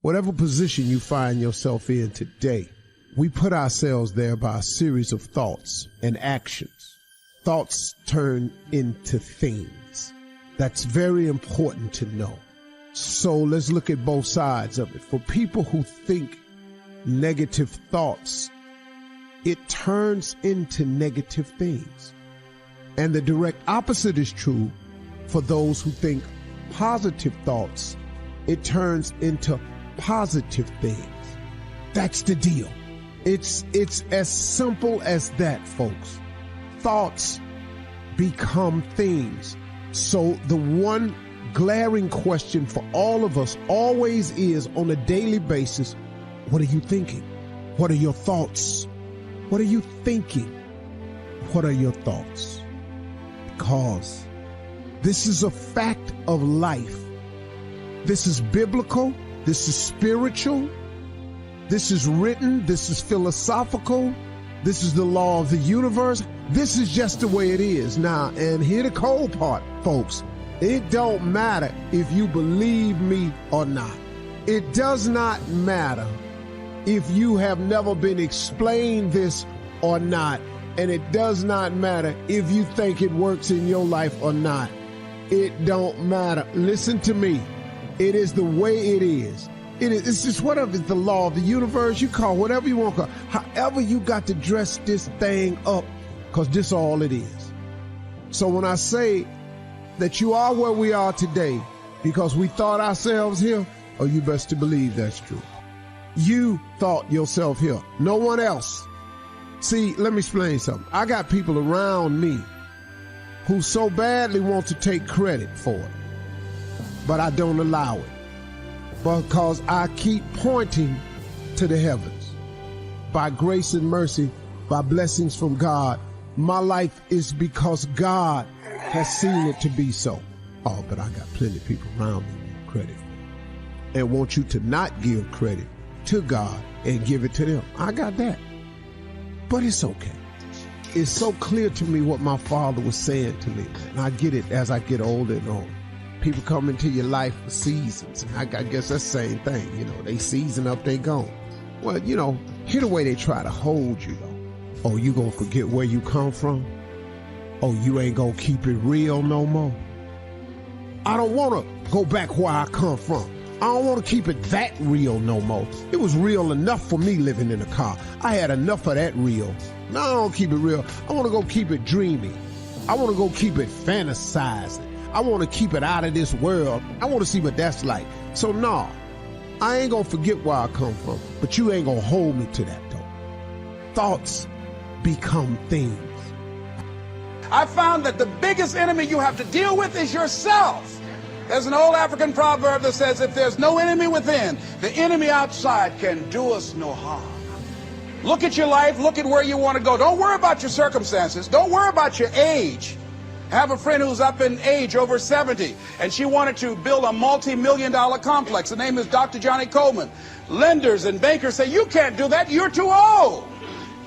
Whatever position you find yourself in today, we put ourselves there by a series of thoughts and actions. Thoughts turn into things. That's very important to know. So let's look at both sides of it. For people who think negative thoughts, it turns into negative things. And the direct opposite is true for those who think positive thoughts. It turns into positive things. That's the deal. It's as simple as that, folks. Thoughts become things. So the one glaring question for all of us always is, on a daily basis, what are you thinking? What are your thoughts? What are you thinking? What are your thoughts? Because this is a fact of life. This is biblical. This is spiritual. This is written. This is philosophical. This is the law of the universe. This is just the way it is. Now, and here the cold part, folks. It don't matter if you believe me or not. It does not matter if you have never been explained this or not. And it does not matter if you think it works in your life or not. It don't matter. Listen to me. It is the way it is. It's just whatever. It's the law of the universe. You call whatever you want to call. However you got to dress this thing up, because this is all it is. So when I say that you are where we are today because we thought ourselves here, oh, you best to believe that's true. You thought yourself here. No one else. See, let me explain something. I got people around me who so badly want to take credit for it, but I don't allow it because I keep pointing to the heavens. By grace and mercy, by blessings from God, my life is because God has seen it to be so. Oh, but I got plenty of people around me give credit and want you to not give credit to God and give it to them. I got that. But it's okay. It's so clear to me what my father was saying to me. And I get it as I get older and older. People come into your life for seasons. I guess that's the same thing. You know, they season up, they gone. Well, you know, hear the way they try to hold you, though. Oh, you gonna forget where you come from? Oh, you ain't gonna keep it real no more? I don't wanna go back where I come from. I don't want to keep it that real no more. It was real enough for me living in a car. I had enough of that real. No, I don't keep it real. I want to go keep it dreamy. I want to go keep it fantasizing. I want to keep it out of this world. I want to see what that's like. So no, I ain't going to forget where I come from, but you ain't going to hold me to that though. Thoughts become things. I found that the biggest enemy you have to deal with is yourself. There's an old African proverb that says, if there's no enemy within, the enemy outside can do us no harm. Look at your life. Look at where you want to go. Don't worry about your circumstances. Don't worry about your age. I have a friend who's up in age, over 70, and she wanted to build a multi-million-dollar complex. The name is Dr. Johnny Coleman. Lenders and bankers say, you can't do that. You're too old.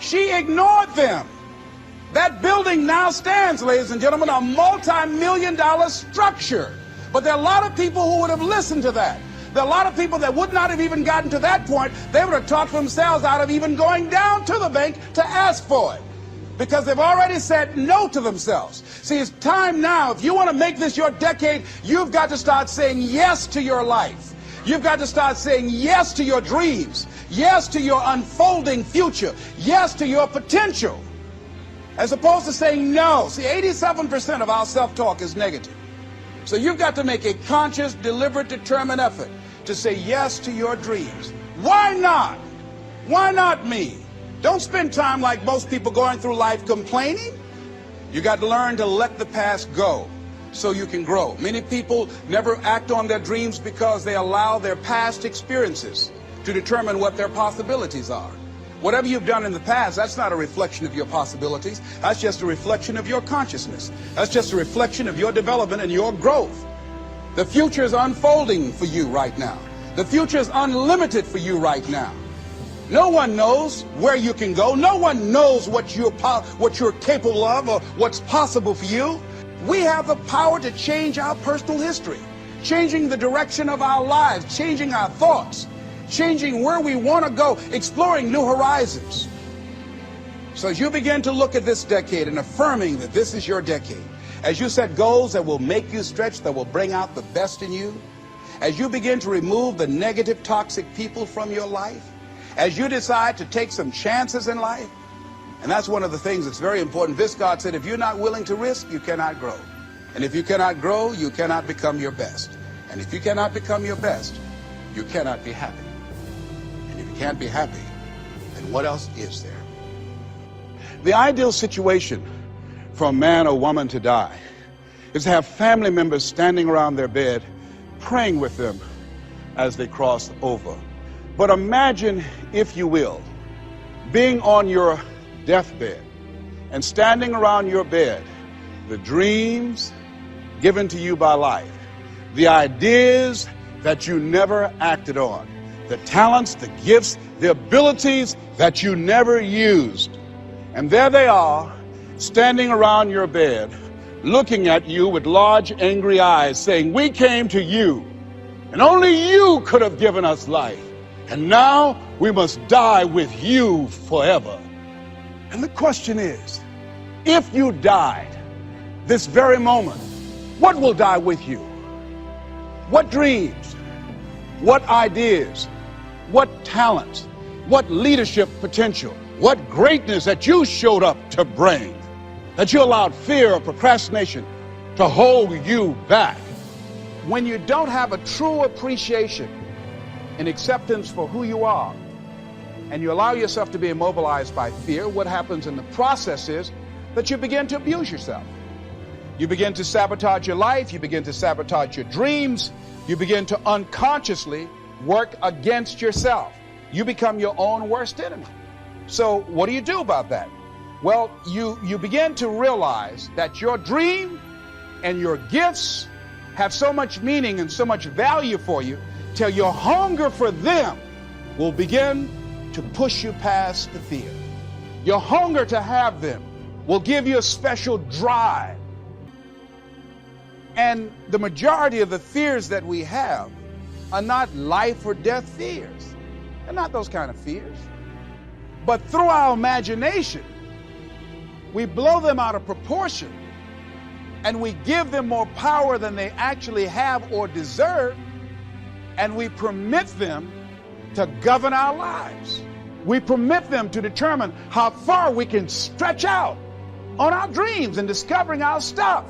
She ignored them. That building now stands, ladies and gentlemen, a multi-million-dollar structure. But there are a lot of people who would have listened to that. There are a lot of people that would not have even gotten to that point. They would have talked themselves out of even going down to the bank to ask for it, because they've already said no to themselves. See, it's time now. If you want to make this your decade, you've got to start saying yes to your life. You've got to start saying yes to your dreams, yes to your unfolding future, yes to your potential, as opposed to saying no. See, 87% of our self-talk is negative. So you've got to make a conscious, deliberate, determined effort to say yes to your dreams. Why not? Why not me? Don't spend time like most people going through life complaining. You got to learn to let the past go so you can grow. Many people never act on their dreams because they allow their past experiences to determine what their possibilities are. Whatever you've done in the past, that's not a reflection of your possibilities. That's just a reflection of your consciousness. That's just a reflection of your development and your growth. The future is unfolding for you right now. The future is unlimited for you right now. No one knows where you can go. No one knows what you're capable of or what's possible for you. We have the power to change our personal history, changing the direction of our lives, changing our thoughts. changing where we want to go, exploring new horizons. So as you begin to look at this decade and affirming that this is your decade, as you set goals that will make you stretch, that will bring out the best in you, as you begin to remove the negative, toxic people from your life, as you decide to take some chances in life, and that's one of the things that's very important. This God said, if you're not willing to risk, you cannot grow. And if you cannot grow, you cannot become your best. And if you cannot become your best, you cannot be happy. And if you can't be happy, then what else is there? The ideal situation for a man or woman to die is to have family members standing around their bed praying with them as they cross over. But imagine, if you will, being on your deathbed and standing around your bed, the dreams given to you by life, the ideas that you never acted on, the talents, the gifts, the abilities that you never used. And there they are, standing around your bed, looking at you with large, angry eyes, saying, we came to you, and only you could have given us life. And now we must die with you forever. And the question is, if you died this very moment, what will die with you? What dreams? What ideas? What talents? What leadership potential? What greatness that you showed up to bring, that you allowed fear or procrastination to hold you back? When you don't have a true appreciation and acceptance for who you are, and you allow yourself to be immobilized by fear, what happens in the process is that you begin to abuse yourself. You begin to sabotage your life, you begin to sabotage your dreams, you begin to unconsciously work against yourself. You become your own worst enemy. So what do you do about that? Well, you begin to realize that your dream and your gifts have so much meaning and so much value for you till your hunger for them will begin to push you past the fear. Your hunger to have them will give you a special drive. And the majority of the fears that we have are not life or death fears. They're not those kind of fears. But through our imagination, we blow them out of proportion and we give them more power than they actually have or deserve, and we permit them to govern our lives. We permit them to determine how far we can stretch out on our dreams and discovering our stuff.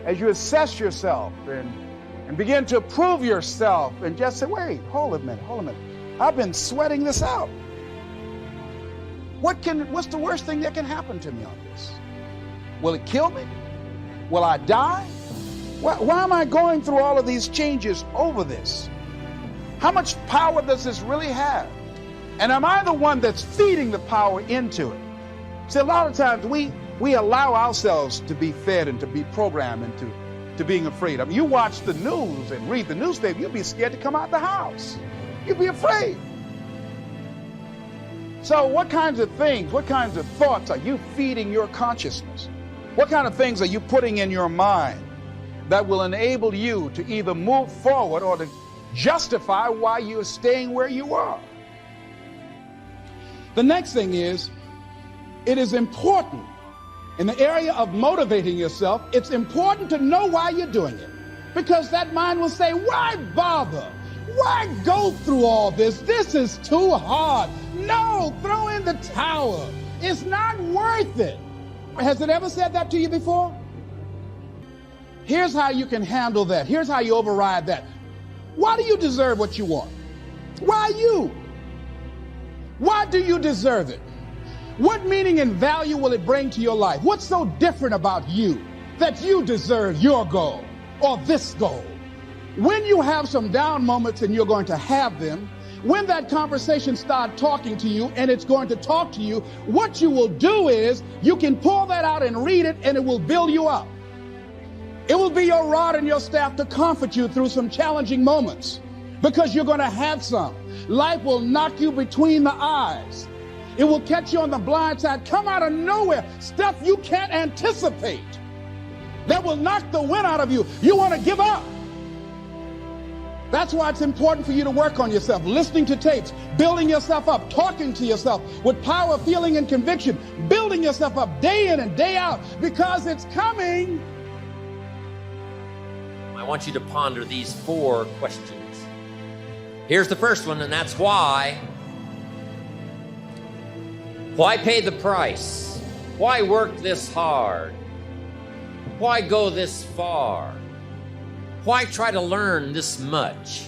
As you assess yourself and begin to prove yourself and just say, wait, hold a minute. I've been sweating this out. What's the worst thing that can happen to me on this? Will it kill me? Will I die? Why am I going through all of these changes over this? How much power does this really have? And am I the one that's feeding the power into it? See, a lot of times we allow ourselves to be fed and to be programmed into being afraid. I mean, you watch the news and read the newspaper, you'll be scared to come out the house. You'll be afraid. So what kinds of things, what kinds of thoughts are you feeding your consciousness? What kind of things are you putting in your mind that will enable you to either move forward or to justify why you're staying where you are? The next thing is, it is important in the area of motivating yourself, it's important to know why you're doing it. Because that mind will say, why bother? Why go through all this? This is too hard. No, throw in the towel. It's not worth it. Has it ever said that to you before? Here's how you can handle that. Here's how you override that. Why do you deserve what you want? Why you? Why do you deserve it? What meaning and value will it bring to your life? What's so different about you that you deserve your goal or this goal? When you have some down moments, and you're going to have them, when that conversation starts talking to you and it's going to talk to you, what you will do is you can pull that out and read it, and it will build you up. It will be your rod and your staff to comfort you through some challenging moments, because you're going to have some. Life will knock you between the eyes. It will catch you on the blind side, come out of nowhere, stuff you can't anticipate that will knock the wind out of you. You want to give up. That's why it's important for you to work on yourself, listening to tapes, building yourself up, talking to yourself with power, feeling, and conviction, building yourself up day in and day out, because it's coming. I want you to ponder these 4 questions. Here's the first one, and that's why. Why pay the price? Why work this hard? Why go this far? Why try to learn this much?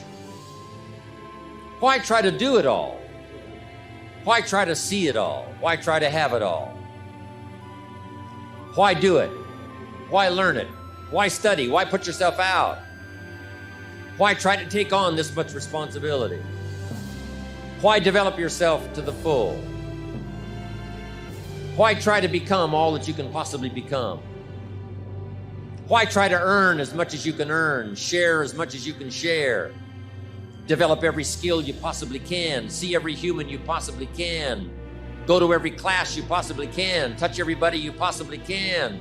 Why try to do it all? Why try to see it all? Why try to have it all? Why do it? Why learn it? Why study? Why put yourself out? Why try to take on this much responsibility? Why develop yourself to the full? Why try to become all that you can possibly become? Why try to earn as much as you can earn, share as much as you can share, develop every skill you possibly can, see every human you possibly can, go to every class you possibly can, touch everybody you possibly can?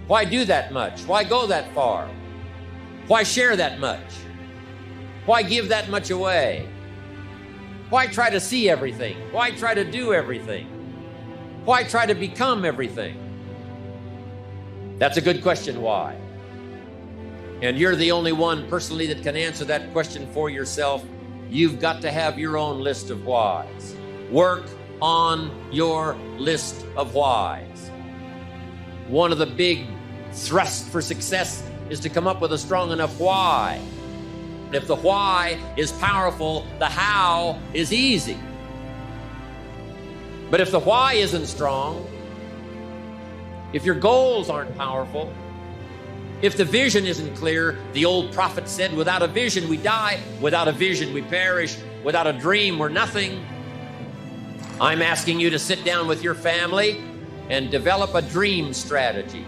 Why do that much? Why go that far? Why share that much? Why give that much away? Why try to see everything? Why try to do everything? Why try to become everything? That's a good question, why? And you're the only one personally that can answer that question for yourself. You've got to have your own list of whys. Work on your list of whys. One of the big thrusts for success is to come up with a strong enough why. If the why is powerful, the how is easy. But if the why isn't strong, if your goals aren't powerful, if the vision isn't clear, the old prophet said, without a vision we die, without a vision we perish, without a dream we're nothing. I'm asking you to sit down with your family and develop a dream strategy.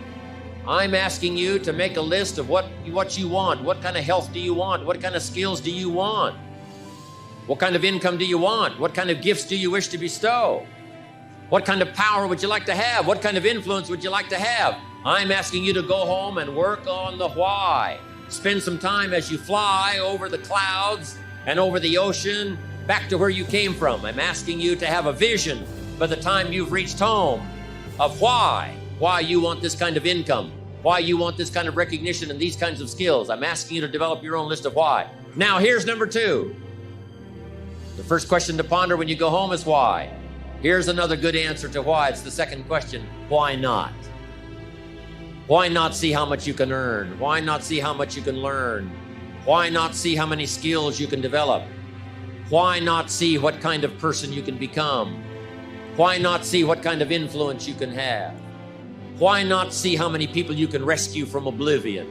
I'm asking you to make a list of what you want. What kind of health do you want? What kind of skills do you want? What kind of income do you want? What kind of gifts do you wish to bestow? What kind of power would you like to have? What kind of influence would you like to have? I'm asking you to go home and work on the why. Spend some time as you fly over the clouds and over the ocean back to where you came from. I'm asking you to have a vision by the time you've reached home of why you want this kind of income, why you want this kind of recognition and these kinds of skills. I'm asking you to develop your own list of why. Now, here's number 2. The first question to ponder when you go home is why. Here's another good answer to why. It's the second question. Why not? Why not see how much you can earn? Why not see how much you can learn? Why not see how many skills you can develop? Why not see what kind of person you can become? Why not see what kind of influence you can have? Why not see how many people you can rescue from oblivion?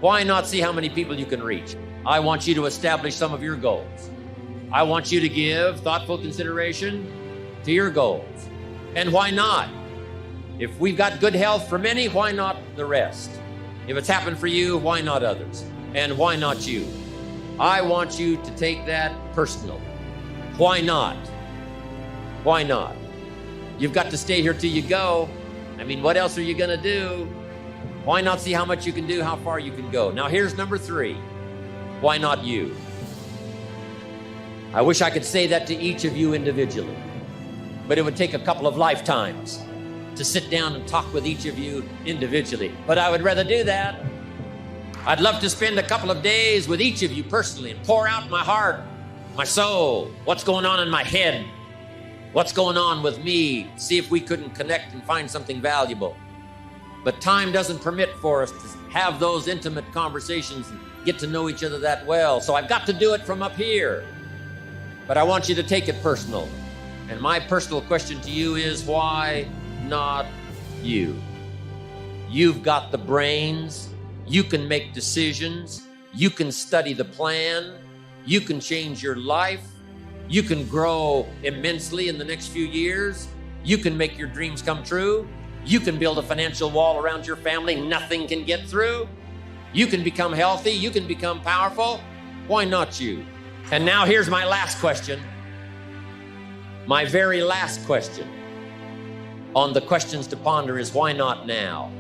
Why not see how many people you can reach? I want you to establish some of your goals. I want you to give thoughtful consideration to your goals. And why not? If we've got good health for many, why not the rest? If it's happened for you, why not others? And why not you? I want you to take that personal. Why not? Why not? You've got to stay here till you go. I mean, what else are you going to do? Why not see how much you can do, how far you can go? Now, here's number 3. Why not you? I wish I could say that to each of you individually, but it would take a couple of lifetimes to sit down and talk with each of you individually. But I would rather do that. I'd love to spend a couple of days with each of you personally and pour out my heart, my soul, what's going on in my head, what's going on with me, see if we couldn't connect and find something valuable. But time doesn't permit for us to have those intimate conversations and get to know each other that well. So I've got to do it from up here. But I want you to take it personal. And my personal question to you is, why not you? You've got the brains. You can make decisions. You can study the plan. You can change your life. You can grow immensely in the next few years. You can make your dreams come true. You can build a financial wall around your family nothing can get through. You can become healthy. You can become powerful. Why not you? And now here's my last question. My very last question on the questions to ponder is, why not now?